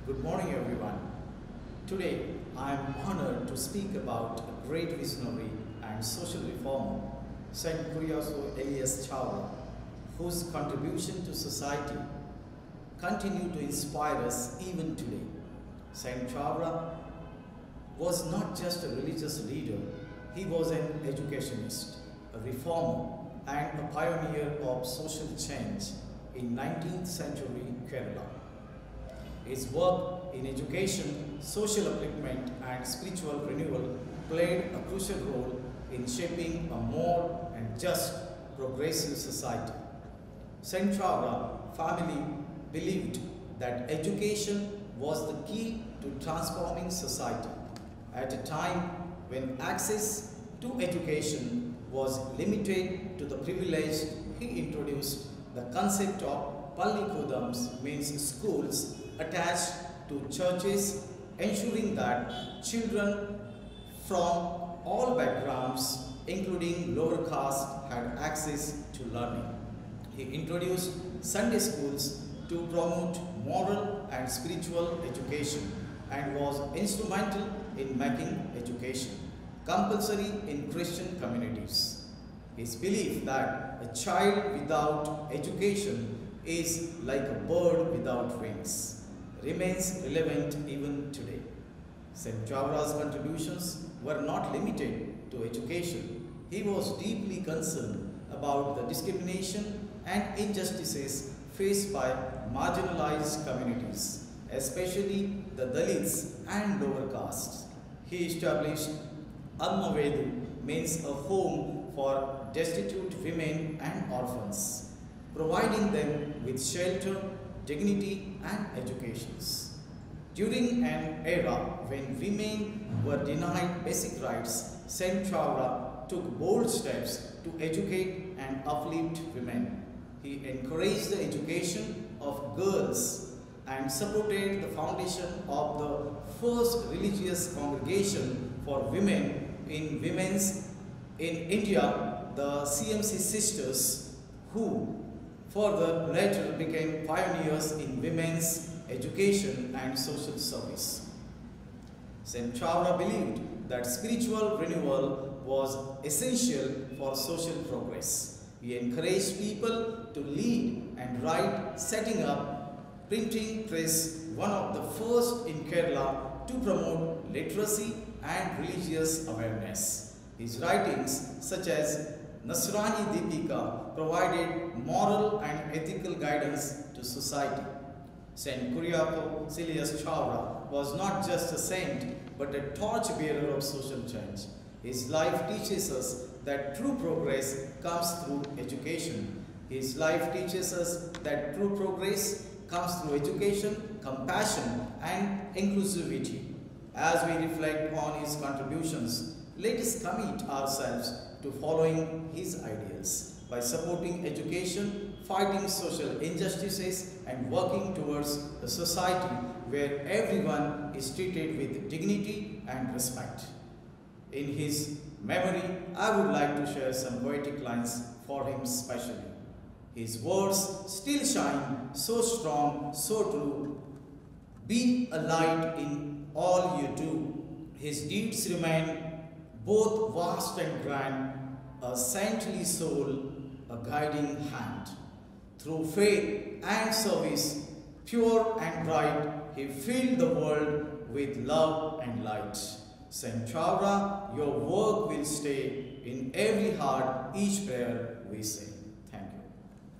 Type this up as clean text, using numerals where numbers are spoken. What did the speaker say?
Good morning, everyone. Today, I am honored to speak about a great visionary and social reformer, Saint Kuriaso Elias Chawla, whose contribution to society continue to inspire us even today. Saint Chawla was not just a religious leader, he was an educationist, a reformer, and a pioneer of social change in 19th century Kerala. His work in education, social upliftment, and spiritual renewal played a crucial role in shaping a more and just progressive society. Saint Chawla family believed that education was the key to transforming society. At a time when access to education was limited to the privileged, he introduced the concept of Pallikudams, means schools attached to churches, ensuring that children from all backgrounds, including lower caste, had access to learning. He introduced Sunday schools to promote moral and spiritual education and was instrumental in making education compulsory in Christian communities. His belief that a child without education is like a bird without wings remains relevant even today. Saint Chawla's contributions were not limited to education. He was deeply concerned about the discrimination and injustices faced by marginalized communities, especially the Dalits and lower castes. He established Amma Vedu, means a home for destitute women and orphans, providing them with shelter, dignity, and educations. During an era when women were denied basic rights, Saint Chawla took bold steps to educate and uplift women. He encouraged the education of girls and supported the foundation of the first religious congregation for women in India, the CMC sisters, who further later became pioneers in women's education and social service. Saint Chawla believed that spiritual renewal was essential for social progress. He encouraged people to lead and write, setting up printing press, one of the first in Kerala to promote literacy and religious awareness. His writings, such as Nasrani Deepika, provided moral and ethical guidance to society. Saint Kuriaco Elias Chawla was not just a saint, but a torchbearer of social change. His life teaches us that true progress comes through education. His life teaches us that true progress comes through education, compassion, and inclusivity. As we reflect on his contributions, let us commit ourselves to following his ideals by supporting education, fighting social injustices, and working towards a society where everyone is treated with dignity and respect. In his memory, I would like to share some poetic lines for him specially. His words still shine so strong, so true. Be a light in all you do. His deeds remain both vast and grand, a saintly soul, a guiding hand. Through faith and service, pure and bright, he filled the world with love and light. Saint Chawla, your work will stay in every heart, each prayer we say.